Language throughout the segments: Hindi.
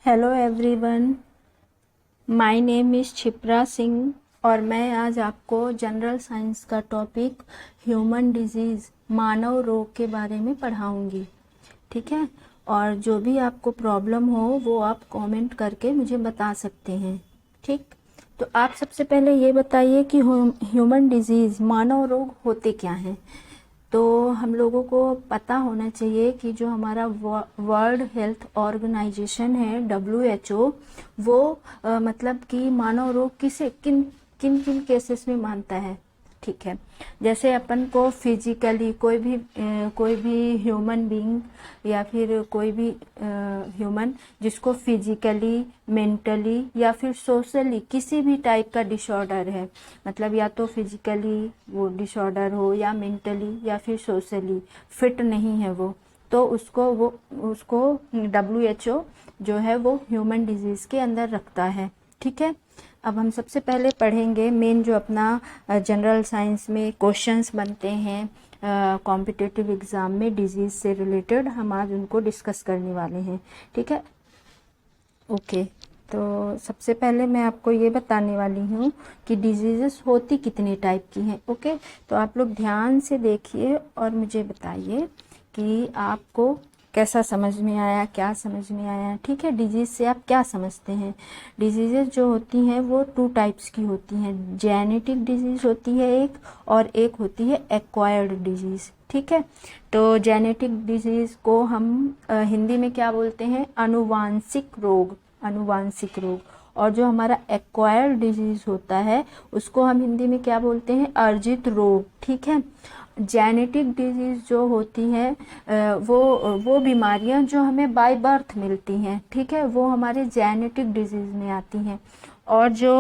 Hello everyone, my name is Kshipra Singh और मैं आज आपको जनरल साइंस का टॉपिक ह्यूमन डिजीज़ मानव रोग के बारे में पढ़ाऊंगी। ठीक है। और जो भी आपको प्रॉब्लम हो वो आप कमेंट करके मुझे बता सकते हैं। ठीक। तो आप सबसे पहले ये बताइए कि ह्यूमन डिजीज़ मानव रोग होते क्या हैं। तो हम लोगों को पता होना चाहिए कि जो हमारा वर्ल्ड हेल्थ ऑर्गेनाइजेशन है WHO, वो मतलब कि मानव रोग किसे किन किन किन केसेस में मानता है। ठीक है। जैसे अपन को फिजिकली कोई भी ह्यूमन बीइंग या फिर कोई भी ह्यूमन जिसको फिजिकली, मेंटली या फिर सोशली किसी भी टाइप का डिसऑर्डर है, मतलब या तो फिजिकली वो डिसऑर्डर हो या मेंटली या फिर सोशली फिट नहीं है वो, तो उसको WHO जो है वो ह्यूमन डिजीज़ के अंदर रखता है। ठीक है। अब हम सबसे पहले पढ़ेंगे मेन जो अपना जनरल साइंस में क्वेश्चंस बनते हैं कॉम्पिटिटिव एग्ज़ाम में डिजीज़ से रिलेटेड, हम आज उनको डिस्कस करने वाले हैं। ठीक है। ओके। तो सबसे पहले मैं आपको ये बताने वाली हूँ कि डिजीज़ेस होती कितने टाइप की हैं। ओके। तो आप लोग ध्यान से देखिए और मुझे बताइए कि आपको कैसा समझ में आया, क्या समझ में आया। ठीक है। डिजीज़ से आप क्या समझते हैं। डिजीज़ेस जो होती हैं वो 2 टाइप्स की होती हैं। जेनेटिक डिजीज़ होती है एक, और एक होती है एक्वायर्ड डिजीज़। ठीक है। तो जेनेटिक डिजीज़ को हम हिंदी में क्या बोलते हैं, अनुवांशिक रोग, अनुवांशिक रोग। और जो हमारा एक्वायर्ड डिजीज़ होता है उसको हम हिंदी में क्या बोलते हैं, अर्जित रोग। ठीक है। जेनेटिक डिजीज़ जो होती हैं वो बीमारियां जो हमें बाय बर्थ मिलती हैं, ठीक है, वो हमारे जेनेटिक डिजीज़ में आती हैं। और जो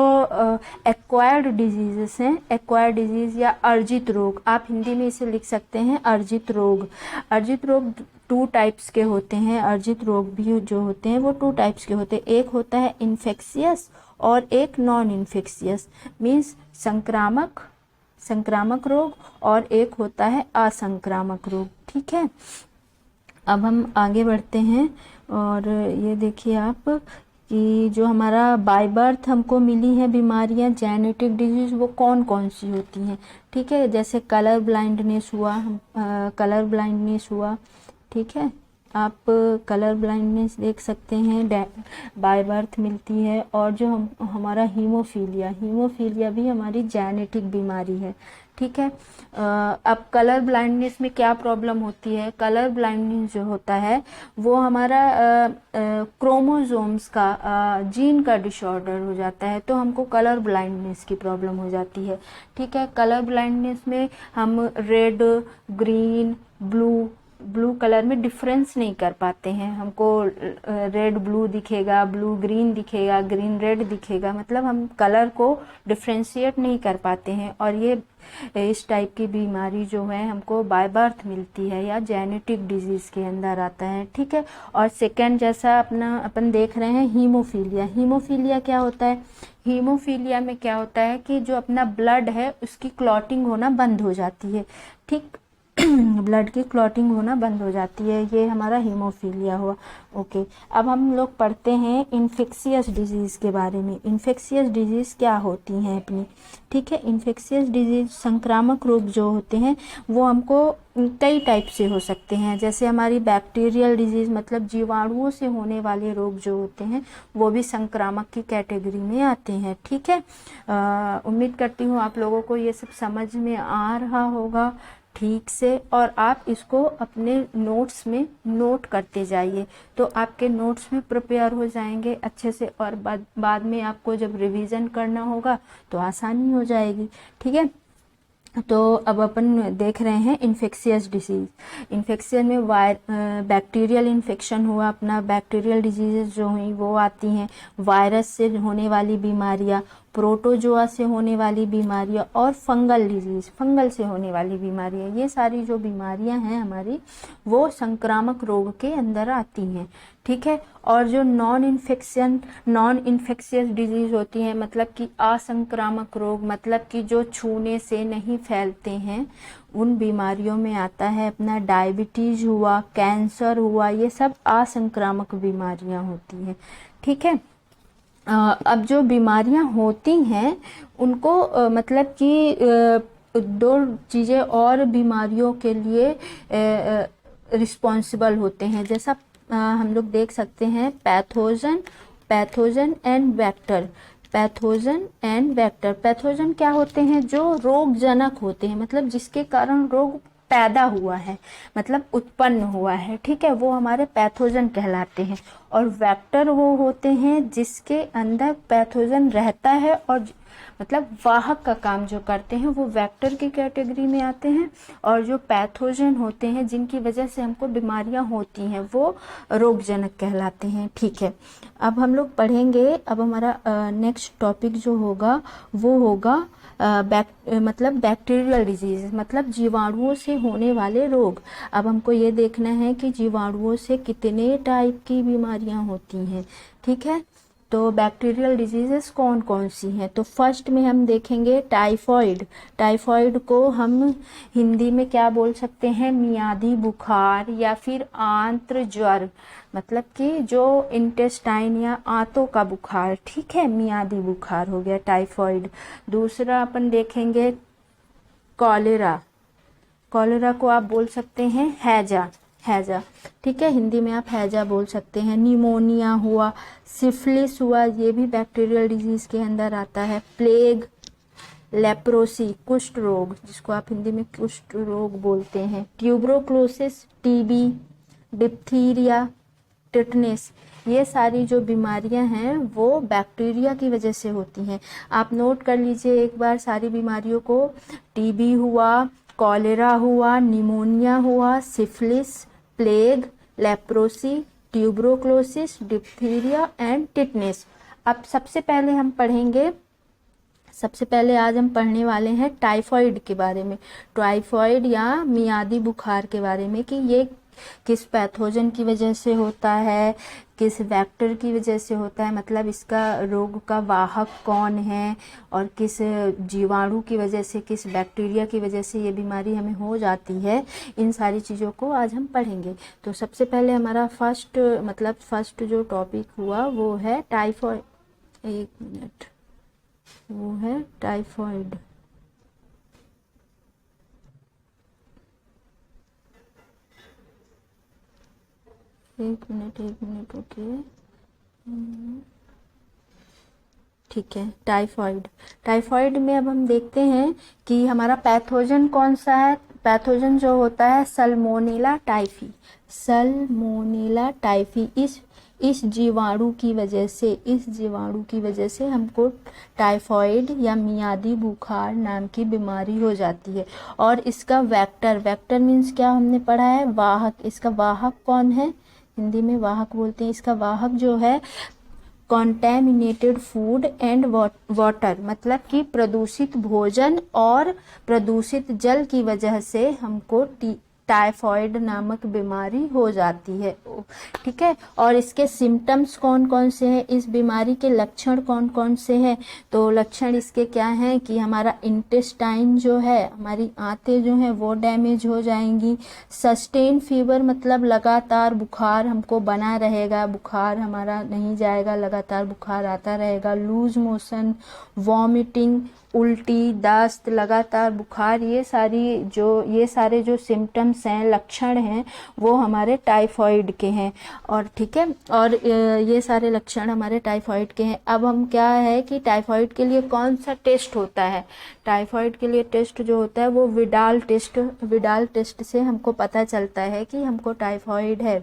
एक्वायर्ड डिजीज़ेस हैं, एक्वायर्ड डिजीज़ या अर्जित रोग, आप हिंदी में इसे लिख सकते हैं अर्जित रोग। अर्जित रोग 2 टाइप्स के होते हैं। अर्जित रोग भी जो होते हैं वो 2 टाइप्स के होते हैं। एक होता है इन्फेक्शियस और एक नॉन इन्फेक्शियस, मीन्स संक्रामक रोग, और एक होता है असंक्रामक रोग। ठीक है। अब हम आगे बढ़ते हैं और ये देखिए आप कि जो हमारा बाय बर्थ हमको मिली है बीमारियां, जेनेटिक डिजीज, वो कौन कौन सी होती हैं। ठीक है। जैसे कलर ब्लाइंडनेस हुआ। ठीक है। आप कलर ब्लाइंडनेस देख सकते हैं, बाय बर्थ मिलती है। और जो हमारा हीमोफीलिया भी हमारी जेनेटिक बीमारी है। ठीक है। अब कलर ब्लाइंडनेस में क्या प्रॉब्लम होती है, कलर ब्लाइंडनेस जो होता है वो हमारा क्रोमोसोम्स का जीन का डिसऑर्डर हो जाता है, तो हमको कलर ब्लाइंडनेस की प्रॉब्लम हो जाती है। ठीक है। कलर ब्लाइंडनेस में हम रेड, ग्रीन, ब्लू कलर में डिफरेंस नहीं कर पाते हैं। हमको रेड ब्लू दिखेगा, ब्लू ग्रीन दिखेगा, ग्रीन रेड दिखेगा, मतलब हम कलर को डिफ्रेंशिएट नहीं कर पाते हैं। और ये इस टाइप की बीमारी जो है हमको बाय बर्थ मिलती है या जेनेटिक डिजीज के अंदर आता है। ठीक है। और सेकंड, जैसा अपन देख रहे हैं हीमोफीलिया क्या होता है। हीमोफीलिया में क्या होता है कि जो अपना ब्लड है उसकी क्लॉटिंग होना बंद हो जाती है। ठीक। ब्लड की क्लॉटिंग होना बंद हो जाती है, ये हमारा हीमोफीलिया हुआ। ओके। अब हम लोग पढ़ते हैं इन्फेक्शियस डिजीज़ के बारे में। इन्फेक्शियस डिजीज़ क्या होती हैं अपनी। ठीक है। इन्फेक्शियस डिजीज़, संक्रामक रोग जो होते हैं वो हमको कई टाइप से हो सकते हैं। जैसे हमारी बैक्टीरियल डिजीज़, मतलब जीवाणुओं से होने वाले रोग जो होते हैं वो भी संक्रामक की कैटेगरी में आते हैं। ठीक है। उम्मीद करती हूँ आप लोगों को ये सब समझ में आ रहा होगा ठीक से, और आप इसको अपने नोट्स में नोट करते जाइए, तो आपके नोट्स भी प्रिपेयर हो जाएंगे अच्छे से, और बाद में आपको जब रिवीजन करना होगा तो आसानी हो जाएगी। ठीक है। तो अब अपन देख रहे हैं इन्फेक्शियस डिजीज। इन्फेक्शन में बैक्टीरियल इन्फेक्शन हुआ, अपना बैक्टीरियल डिजीजेज जो हुई वो आती हैं। वायरस से होने वाली बीमारियां, प्रोटोजोआ से होने वाली बीमारियां और फंगल डिजीज, फंगल से होने वाली बीमारियां, ये सारी जो बीमारियां हैं हमारी वो संक्रामक रोग के अंदर आती हैं, ठीक है। और जो नॉन इन्फेक्शियस डिजीज होती हैं, मतलब कि असंक्रामक रोग, मतलब कि जो छूने से नहीं फैलते हैं, उन बीमारियों में आता है अपना डायबिटीज हुआ, कैंसर हुआ, ये सब असंक्रामक बीमारियां होती हैं, ठीक है। अब जो बीमारियां होती हैं उनको मतलब कि दो चीज़ें और बीमारियों के लिए रिस्पॉन्सिबल होते हैं, जैसा हम लोग देख सकते हैं पैथोजन एंड वेक्टर। पैथोजन क्या होते हैं? जो रोगजनक होते हैं, मतलब जिसके कारण रोग पैदा हुआ है, मतलब उत्पन्न हुआ है, ठीक है, वो हमारे पैथोजन कहलाते हैं। और वेक्टर वो होते हैं जिसके अंदर पैथोजन रहता है और मतलब वाहक का काम जो करते हैं वो वेक्टर की कैटेगरी में आते हैं। और जो पैथोजन होते हैं जिनकी वजह से हमको बीमारियां होती हैं वो रोगजनक कहलाते हैं, ठीक है। अब हम लोग पढ़ेंगे, अब हमारा नेक्स्ट टॉपिक जो होगा वो होगा मतलब बैक्टीरियल डिजीज, मतलब जीवाणुओं से होने वाले रोग। अब हमको ये देखना है कि जीवाणुओं से कितने टाइप की बीमारियां होती हैं, ठीक है। तो बैक्टीरियल डिजीजेस कौन कौन सी हैं? तो फर्स्ट में हम देखेंगे टाइफॉइड। टाइफॉइड को हम हिंदी में क्या बोल सकते हैं? मियादी बुखार या फिर आंत्र ज्वर, मतलब कि जो इंटेस्टाइन या आंतों का बुखार, ठीक है, मियादी बुखार हो गया टाइफॉइड। दूसरा अपन देखेंगे कॉलेरा। कॉलेरा को आप बोल सकते हैं हैजा, ठीक है, हिंदी में आप हैजा बोल सकते हैं। निमोनिया हुआ, सिफिलिस हुआ, ये भी बैक्टीरियल डिजीज के अंदर आता है। प्लेग, लेप्रोसी, कुष्ठ रोग, जिसको आप हिंदी में कुष्ठ रोग बोलते हैं। ट्यूबरोक्लोसिस, टीबी, डिप्थीरिया, टिटनेस, ये सारी जो बीमारियां हैं वो बैक्टीरिया की वजह से होती हैं। आप नोट कर लीजिए एक बार सारी बीमारियों को। टीबी हुआ, कॉलेरा हुआ, निमोनिया हुआ, syphilis, plague, leprosy, tuberculosis, diphtheria and tetanus. अब सबसे पहले आज हम पढ़ने वाले हैं टाइफॉइड के बारे में, टाइफॉइड या मियादी बुखार के बारे में, कि ये किस पैथोजन की वजह से होता है, किस वेक्टर की वजह से होता है, मतलब इसका रोग का वाहक कौन है, और किस जीवाणु की वजह से, किस बैक्टीरिया की वजह से ये बीमारी हमें हो जाती है। इन सारी चीज़ों को आज हम पढ़ेंगे। तो सबसे पहले हमारा फर्स्ट जो टॉपिक हुआ वो है टाइफॉइड। एक मिनट, वो है टाइफॉइड। एक मिनट ओके, ठीक है। टाइफॉइड में अब हम देखते हैं कि हमारा पैथोजन कौन सा है। पैथोजन जो होता है सल्मोनेला टाइफी। इस जीवाणु की वजह से हमको टाइफॉइड या मियादी बुखार नाम की बीमारी हो जाती है। और इसका वेक्टर मीन्स क्या हमने पढ़ा है? वाहक। इसका वाहक कौन है? हिंदी में वाहक बोलते हैं। इसका वाहक जो है कॉन्टेमिनेटेड फूड एंड वाटर, मतलब कि प्रदूषित भोजन और प्रदूषित जल की वजह से हमको टाइफॉइड नामक बीमारी हो जाती है, ठीक है। और इसके सिम्टम्स कौन कौन से हैं, इस बीमारी के लक्षण कौन कौन से हैं? तो लक्षण इसके क्या हैं कि हमारा इंटेस्टाइन जो है, हमारी आंतें जो हैं वो डैमेज हो जाएंगी। सस्टेन फीवर, मतलब लगातार बुखार हमको बना रहेगा, बुखार हमारा नहीं जाएगा, लगातार बुखार आता रहेगा। लूज मोशन, वॉमिटिंग, उल्टी, दस्त, लगातार बुखार, ये सारे जो सिम्टम्स हैं, लक्षण हैं, वो हमारे टाइफॉइड के हैं। और ठीक है, और ये सारे लक्षण हमारे टाइफॉइड के हैं। अब हम क्या है कि टाइफॉइड के लिए कौन सा टेस्ट होता है? टाइफॉइड के लिए टेस्ट जो होता है वो विडाल टेस्ट से हमको पता चलता है कि हमको टाइफॉइड है,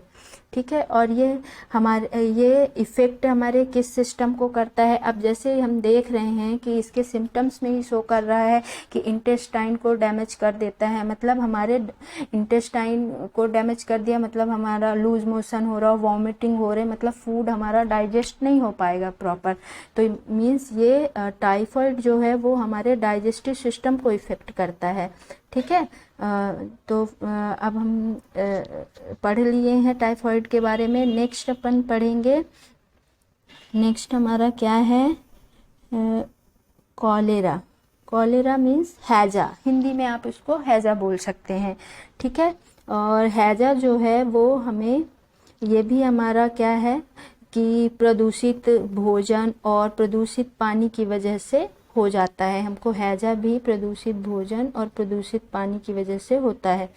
ठीक है। और ये इफेक्ट हमारे किस सिस्टम को करता है? अब जैसे हम देख रहे हैं कि इसके सिम्टम्स में ही शो कर रहा है कि इंटेस्टाइन को डैमेज कर देता है, मतलब हमारे इंटेस्टाइन को डैमेज कर दिया, मतलब हमारा लूज मोशन हो रहा, वॉमिटिंग हो रहे, मतलब फूड हमारा डाइजेस्ट नहीं हो पाएगा प्रॉपर। तो मीन्स ये टाइफाइड जो है वो हमारे डाइजेस्टिव सिस्टम को इफेक्ट करता है। ठीक है, तो अब हम पढ़ लिए हैं टाइफाइड के बारे में। नेक्स्ट अपन पढ़ेंगे, नेक्स्ट हमारा क्या है, कॉलेरा। कॉलेरा मीन्स हैजा, हिंदी में आप इसको हैजा बोल सकते हैं। ठीक है, और हैजा जो है वो हमें, ये भी हमारा क्या है कि प्रदूषित भोजन और प्रदूषित पानी की वजह से हो जाता है। हमको हैजा भी प्रदूषित भोजन और प्रदूषित पानी की वजह से होता है।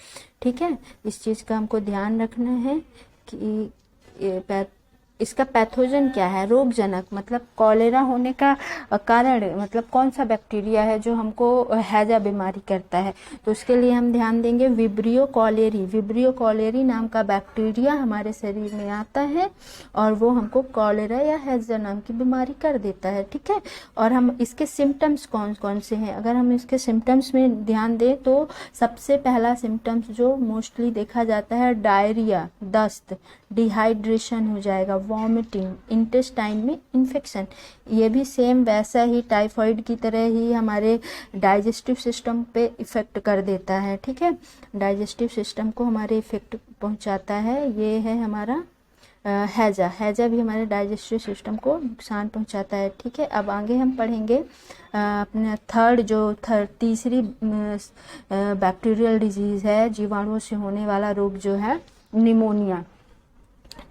ठीक है, इस चीज़ का हमको ध्यान रखना है कि इसका पैथोजन क्या है, रोगजनक, मतलब कॉलेरा होने का कारण मतलब कौन सा बैक्टीरिया है जो हमको हैजा बीमारी करता है। तो उसके लिए हम ध्यान देंगे विब्रियो कॉलेरी। विब्रियो कॉलेरी नाम का बैक्टीरिया हमारे शरीर में आता है और वो हमको कॉलेरा या हैजा नाम की बीमारी कर देता है। ठीक है, और हम इसके सिम्टम्स कौन कौन से हैं, अगर हम इसके सिम्टम्स में ध्यान दें तो सबसे पहला सिम्टम्स जो मोस्टली देखा जाता है डायरिया, दस्त, डिहाइड्रेशन हो जाएगा, वॉमिटिंग, इंटेस्टाइन में इन्फेक्शन। ये भी सेम वैसा ही टाइफाइड की तरह ही हमारे डाइजेस्टिव सिस्टम पे इफ़ेक्ट कर देता है। ठीक है, डाइजेस्टिव सिस्टम को हमारे इफ़ेक्ट पहुंचाता है। ये है हमारा हैजा। हैजा भी हमारे डाइजेस्टिव सिस्टम को नुकसान पहुंचाता है। ठीक है, अब आगे हम पढ़ेंगे अपने तीसरी बैक्टीरियल डिजीज़ है, जीवाणुओं से होने वाला रोग जो है निमोनिया।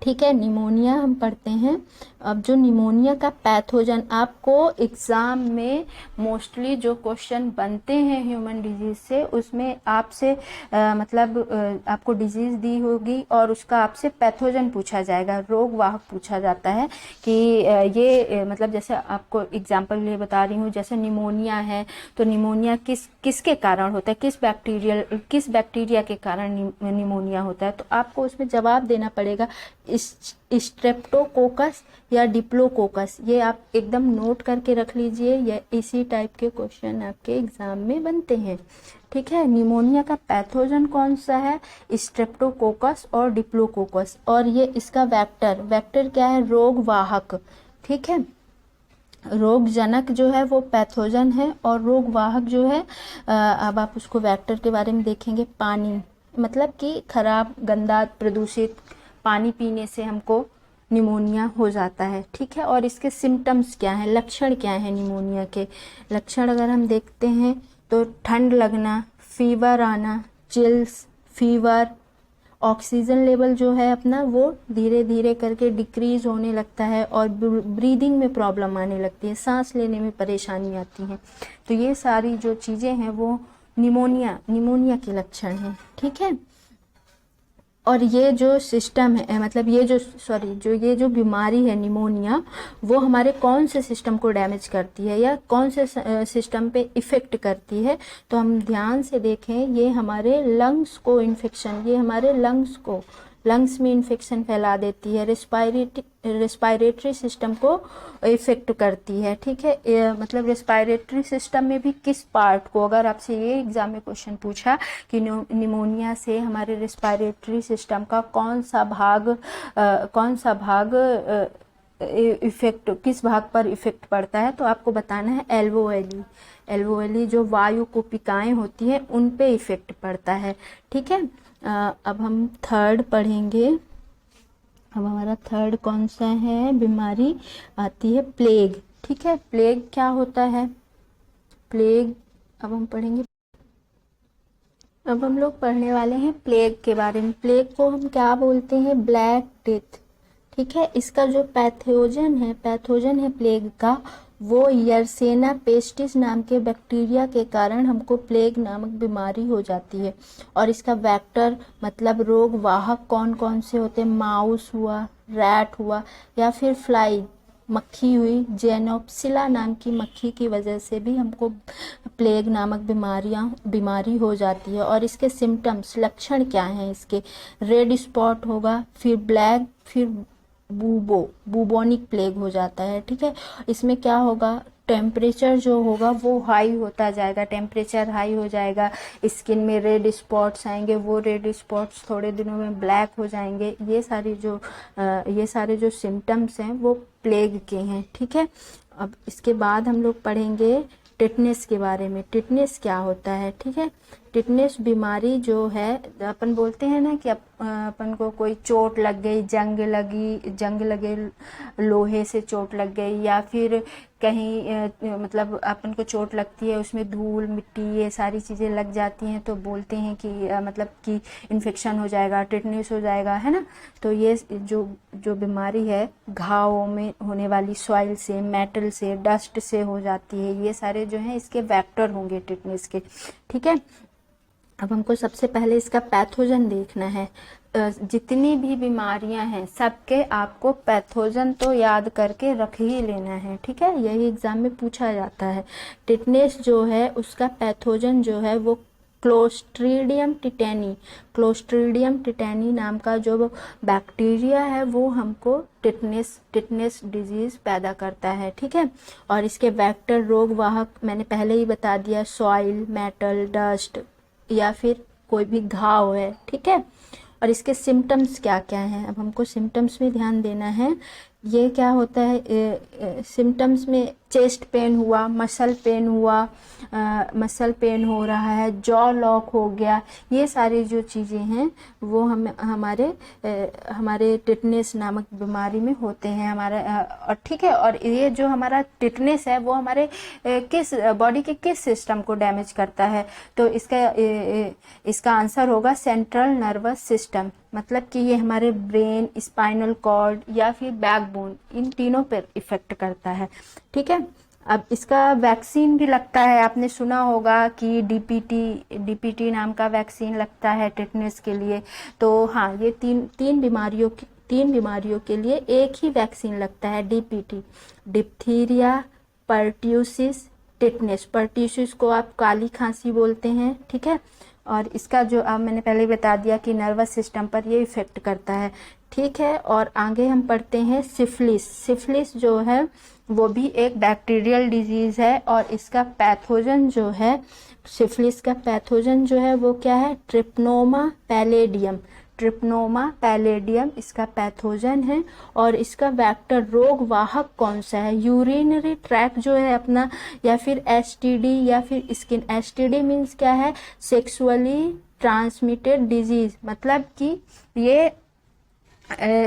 ठीक है, निमोनिया हम पढ़ते हैं। अब जो निमोनिया का पैथोजन, आपको एग्ज़ाम में मोस्टली जो क्वेश्चन बनते हैं ह्यूमन डिजीज़ से, उसमें आपसे आपको डिजीज़ दी होगी और उसका आपसे पैथोजन पूछा जाएगा, रोग वाहक पूछा जाता है कि ये मतलब जैसे आपको एग्जाम्पल लिए बता रही हूँ, जैसे निमोनिया है तो निमोनिया किसके कारण होता है, किस बैक्टीरिया के कारण निमोनिया होता है। तो आपको उसमें जवाब देना पड़ेगा स्ट्रेप्टोकोकस या डिप्लोकोकस। ये आप एकदम नोट करके रख लीजिए, ये इसी टाइप के क्वेश्चन आपके एग्जाम में बनते हैं। ठीक है, निमोनिया का पैथोजन कौन सा है, स्ट्रेप्टोकोकस और डिप्लोकोकस, और ये इसका वेक्टर क्या है, रोग वाहक। ठीक है, रोगजनक जो है वो पैथोजन है और रोग वाहक जो है अब आप उसको वेक्टर के बारे में देखेंगे। पानी, मतलब कि खराब, गंदा, प्रदूषित पानी पीने से हमको निमोनिया हो जाता है। ठीक है, और इसके सिम्टम्स क्या हैं, लक्षण क्या हैं निमोनिया के। लक्षण अगर हम देखते हैं तो ठंड लगना, फीवर आना, चिल्स, फीवर, ऑक्सीजन लेवल जो है अपना वो धीरे धीरे करके डिक्रीज होने लगता है और ब्रीदिंग में प्रॉब्लम आने लगती है, सांस लेने में परेशानी आती है। तो ये सारी जो चीज़ें हैं वो निमोनिया के लक्षण हैं। ठीक है, और ये जो सिस्टम है, मतलब ये जो बीमारी है निमोनिया, वो हमारे कौन से सिस्टम को डैमेज करती है या कौन से सिस्टम पे इफ़ेक्ट करती है। तो हम ध्यान से देखें, ये हमारे लंग्स को इन्फेक्शन, ये हमारे लंग्स में इन्फेक्शन फैला देती है, रेस्पायरेटरी सिस्टम को इफेक्ट करती है। ठीक है, मतलब रेस्पायरेटरी सिस्टम में भी किस पार्ट को, अगर आपसे ये एग्जाम में क्वेश्चन पूछा कि निमोनिया से हमारे रेस्पायरेटरी सिस्टम का कौन सा भाग इफेक्ट, किस भाग पर इफेक्ट पड़ता है, तो आपको बताना है एल्वोएली जो वायु कोशिकाएं होती हैं उन पे इफेक्ट पड़ता है। ठीक है, अब हम थर्ड पढ़ेंगे। अब हमारा थर्ड कौन सा है, बीमारी आती है प्लेग। ठीक है, प्लेग क्या होता है, प्लेग अब हम पढ़ेंगे। अब हम लोग पढ़ने वाले हैं प्लेग के बारे में। प्लेग को हम क्या बोलते हैं, ब्लैक डेथ। ठीक है, इसका जो पैथोजन है प्लेग का, वो यर्सेना पेस्टिस नाम के बैक्टीरिया के कारण हमको प्लेग नामक बीमारी हो जाती है। और इसका वेक्टर मतलब रोग वाहक कौन कौन से होते हैं, माउस हुआ, रैट हुआ, या फिर फ्लाई, मक्खी हुई, जेनोप्सिला नाम की मक्खी की वजह से भी हमको प्लेग नामक बीमारी हो जाती है। और इसके सिम्टम्स, लक्षण क्या हैं इसके, रेड स्पॉट होगा, फिर बूबोनिक प्लेग हो जाता है। ठीक है, इसमें क्या होगा, टेम्परेचर जो होगा वो हाई होता जाएगा, टेम्परेचर हाई हो जाएगा, स्किन में रेड स्पॉट्स आएंगे, वो रेड स्पॉट्स थोड़े दिनों में ब्लैक हो जाएंगे। ये सारे जो सिम्टम्स हैं वो प्लेग के हैं, ठीक है। अब इसके बाद हम लोग पढ़ेंगे टिटनेस के बारे में। टिटनेस क्या होता है, ठीक है। टिटनेस बीमारी जो है, अपन बोलते हैं ना कि अपन को कोई चोट लग गई, जंग लगे, लोहे से चोट लग गई, या फिर कहीं मतलब अपन को चोट लगती है, उसमें धूल मिट्टी ये सारी चीज़ें लग जाती हैं, तो बोलते हैं कि मतलब कि इन्फेक्शन हो जाएगा, टिटनेस हो जाएगा, है ना। तो ये जो बीमारी है घावों में होने वाली, सॉइल से, मेटल से, डस्ट से हो जाती है। ये सारे जो हैं इसके वेक्टर होंगे टिटनेस के, ठीक है। अब हमको सबसे पहले इसका पैथोजन देखना है। जितनी भी बीमारियां हैं सबके आपको पैथोजन तो याद करके रख ही लेना है, ठीक है। यही एग्जाम में पूछा जाता है। टिटनेस जो है उसका पैथोजन जो है वो क्लोस्ट्रीडियम टिटेनी नाम का जो बैक्टीरिया है वो हमको टिटनेस डिजीज पैदा करता है, ठीक है। और इसके वेक्टर रोग वाहक मैंने पहले ही बता दिया, सॉइल, मेटल, डस्ट या फिर कोई भी घाव है, ठीक है। और इसके सिम्टम्स क्या क्या हैं, अब हमको सिम्टम्स में ध्यान देना है। ये क्या होता है, सिम्टम्स में चेस्ट पेन हुआ, मसल पेन हो रहा है, जॉ लॉक हो गया, ये सारी जो चीज़ें हैं वो हमारे टिटनेस नामक बीमारी में होते हैं हमारा, और ठीक है। और ये जो हमारा टिटनेस है वो हमारे बॉडी के किस सिस्टम को डैमेज करता है, तो इसका आंसर होगा सेंट्रल नर्वस सिस्टम। मतलब कि ये हमारे ब्रेन, स्पाइनल कॉर्ड या फिर बैकबोन, इन तीनों पर इफेक्ट करता है, ठीक है। अब इसका वैक्सीन भी लगता है, आपने सुना होगा कि डीपीटी नाम का वैक्सीन लगता है टिटनेस के लिए। तो हाँ, ये तीन बीमारियों के लिए एक ही वैक्सीन लगता है, DPT, diphtheria, pertussis, tetanus. Pertussis को आप काली खांसी बोलते हैं, ठीक है। और इसका जो अब मैंने पहले बता दिया कि नर्वस सिस्टम पर ये इफेक्ट करता है, ठीक है। और आगे हम पढ़ते हैं सिफिलिस जो है वो भी एक बैक्टीरियल डिजीज है, और इसका पैथोजन जो है, सिफिलिस का पैथोजन जो है वो क्या है, ट्रिप्नोमा पैलेडियम इसका पैथोजन है। और इसका वेक्टर रोग वाहक कौन सा है, यूरिनरी ट्रैक जो है अपना, या फिर एसटीडी या फिर स्किन। एसटीडी मीन्स क्या है, सेक्सुअली ट्रांसमिटेड डिजीज, मतलब कि ये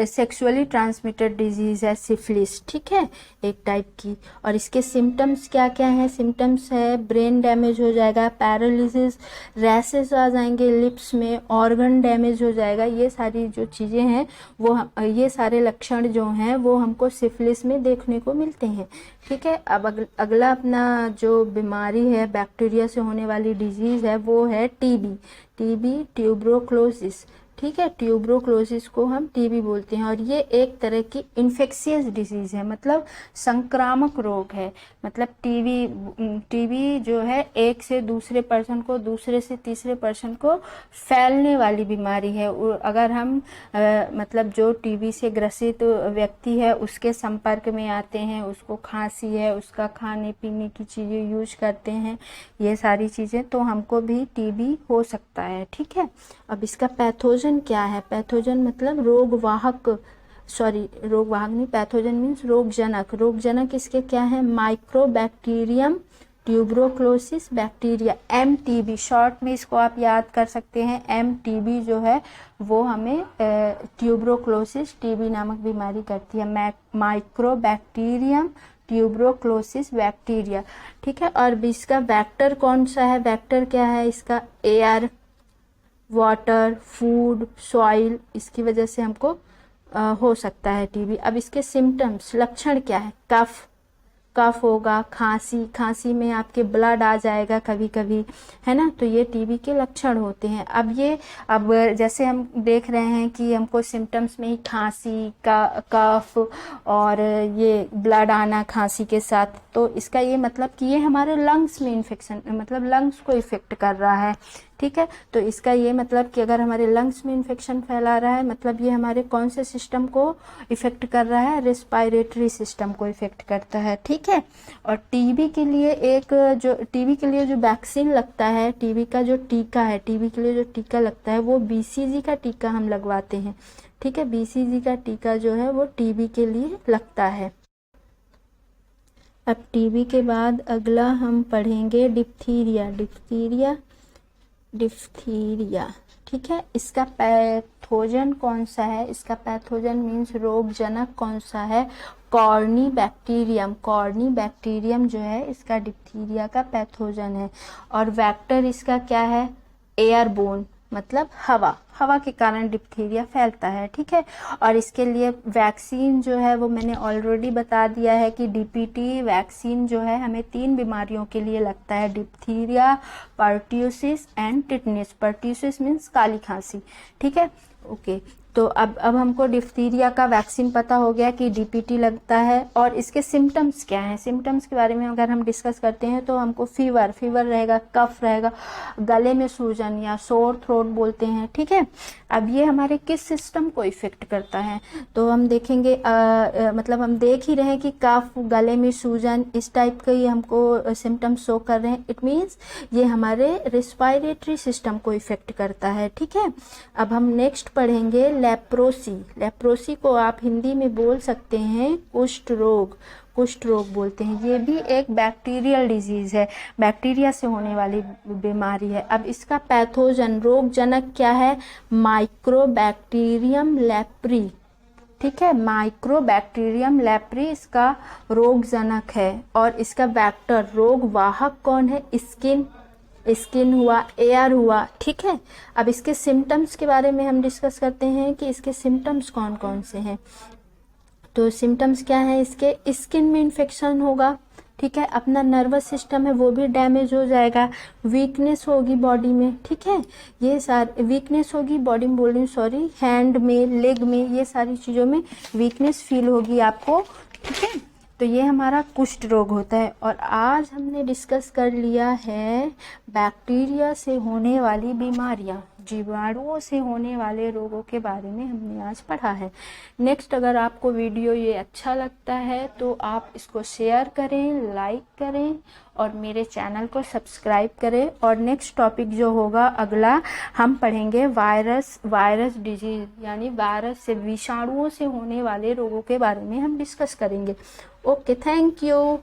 सेक्सुअली ट्रांसमिटेड डिजीज है सिफिलिस, ठीक है, एक टाइप की। और इसके सिम्टम्स क्या क्या हैं, सिम्टम्स है ब्रेन डैमेज हो जाएगा, पैरालिसिस, रैसेस आ जाएंगे लिप्स में, ऑर्गन डैमेज हो जाएगा। ये सारी जो चीज़ें हैं वो ये सारे लक्षण जो हैं वो हमको सिफिलिस में देखने को मिलते हैं, ठीक है। अब अगला अपना जो बीमारी है, बैक्टीरिया से होने वाली डिजीज है, वो है टीबी, ट्यूबरोक्लोसिस, ठीक है। ट्यूबरोक्लोसिस को हम टीबी बोलते हैं, और ये एक तरह की इन्फेक्शियस डिजीज है, मतलब संक्रामक रोग है। मतलब टीबी जो है एक से दूसरे पर्सन को, दूसरे से तीसरे पर्सन को फैलने वाली बीमारी है। अगर हम मतलब जो टीबी से ग्रसित व्यक्ति है उसके संपर्क में आते हैं, उसको खांसी है, उसका खाने पीने की चीज़ें यूज करते हैं, ये सारी चीज़ें, तो हमको भी टीबी हो सकता है, ठीक है। अब इसका पैथोजन क्या है, पैथोजन मतलब रोगवाहक नहीं, पैथोजन मीन्स रोगजनक इसके क्या है, माइक्रोबैक्टीरियम ट्यूबरोक्लोसिस बैक्टीरिया, एमटीबी, शॉर्ट में इसको आप याद कर सकते हैं, एमटीबी जो है वो हमें ट्यूबरोक्लोसिस टीबी नामक बीमारी करती है, माइक्रोबैक्टीरियम ट्यूबरोक्लोसिस बैक्टीरिया, ठीक है। और इसका वेक्टर कौन सा है, वेक्टर क्या है इसका, एयर, वाटर, फूड, सॉइल, इसकी वजह से हमको हो सकता है टीबी। अब इसके सिम्टम्स, लक्षण क्या है, कफ होगा, खांसी में आपके ब्लड आ जाएगा कभी कभी, है ना, तो ये टीबी के लक्षण होते हैं। अब जैसे हम देख रहे हैं कि हमको सिम्टम्स में ही खांसी का, कफ और ये ब्लड आना खांसी के साथ, तो इसका ये मतलब कि ये हमारे लंग्स में इन्फेक्शन, मतलब लंग्स को इफेक्ट कर रहा है, ठीक है। तो इसका ये मतलब कि अगर हमारे लंग्स में इन्फेक्शन फैला रहा है, मतलब ये हमारे कौन से सिस्टम को इफ़ेक्ट कर रहा है, रेस्पिरेटरी सिस्टम को इफ़ेक्ट करता है, ठीक है। और टीबी के लिए जो वैक्सीन लगता है, टीबी का जो टीका है, टीबी के लिए जो टीका लगता है वो बीसीजी का टीका हम लगवाते हैं, ठीक है। बीसीजी का टीका जो है वो टीबी के लिए लगता है। अब टीबी के बाद अगला हम पढ़ेंगे डिप्थीरिया, ठीक है। इसका पैथोजन कौन सा है, इसका पैथोजन मीन्स रोगजनक कौन सा है, कॉर्नी बैक्टीरियम जो है इसका डिप्थीरिया का पैथोजन है। और वेक्टर इसका क्या है, एयरबोर्न, मतलब हवा के कारण डिप्थीरिया फैलता है, ठीक है। और इसके लिए वैक्सीन जो है वो मैंने ऑलरेडी बता दिया है कि डीपीटी वैक्सीन जो है हमें 3 बीमारियों के लिए लगता है, diphtheria, pertussis and tetanus. Pertussis means काली खांसी, ठीक है, ओके। तो अब हमको डिप्थीरिया का वैक्सीन पता हो गया कि डीपीटी लगता है। और इसके सिम्टम्स क्या हैं, सिम्टम्स के बारे में अगर हम डिस्कस करते हैं तो हमको फीवर रहेगा, कफ रहेगा, गले में सूजन या सोर थ्रोट बोलते हैं, ठीक है। अब ये हमारे किस सिस्टम को इफेक्ट करता है, तो हम देखेंगे मतलब हम देख ही रहे हैं कि कफ, गले में सूजन, इस टाइप के ये हमको सिम्टम्स शो कर रहे हैं। इट मीन्स ये हमारे रेस्पिरेटरी सिस्टम को इफेक्ट करता है, ठीक है। अब हम नेक्स्ट पढ़ेंगे लेप्रोसी को आप हिंदी में बोल सकते हैं कुष्ठ रोग बोलते हैं। ये भी एक बैक्टीरियल डिजीज है, बैक्टीरिया से होने वाली बीमारी है। अब इसका पैथोजन, रोगजनक क्या है, माइक्रोबैक्टीरियम लेप्री, ठीक है। माइक्रोबैक्टीरियम लेप्री इसका रोगजनक है। और इसका वेक्टर, रोगवाहक कौन है, स्किन हुआ, एयर हुआ, ठीक है। अब इसके सिम्टम्स के बारे में हम डिस्कस करते हैं कि इसके सिम्टम्स कौन कौन से हैं। तो सिम्टम्स क्या है, इसके स्किन में इन्फेक्शन होगा, ठीक है। अपना नर्वस सिस्टम है वो भी डैमेज हो जाएगा, वीकनेस होगी बॉडी में, ठीक है। ये सारी वीकनेस होगी बॉडी में, बोल रही हूँ सॉरी, हैंड में, लेग में, ये सारी चीज़ों में वीकनेस फील होगी आपको, ठीक है। तो ये हमारा कुष्ठ रोग होता है। और आज हमने डिस्कस कर लिया है बैक्टीरिया से होने वाली बीमारियां, जीवाणुओं से होने वाले रोगों के बारे में हमने आज पढ़ा है। नेक्स्ट अगर आपको वीडियो ये अच्छा लगता है तो आप इसको शेयर करें, लाइक करें और मेरे चैनल को सब्सक्राइब करें। और नेक्स्ट टॉपिक जो होगा अगला, हम पढ़ेंगे वायरस डिजीज, यानी वायरस से, विषाणुओं से होने वाले रोगों के बारे में हम डिस्कस करेंगे। Okay, thank you.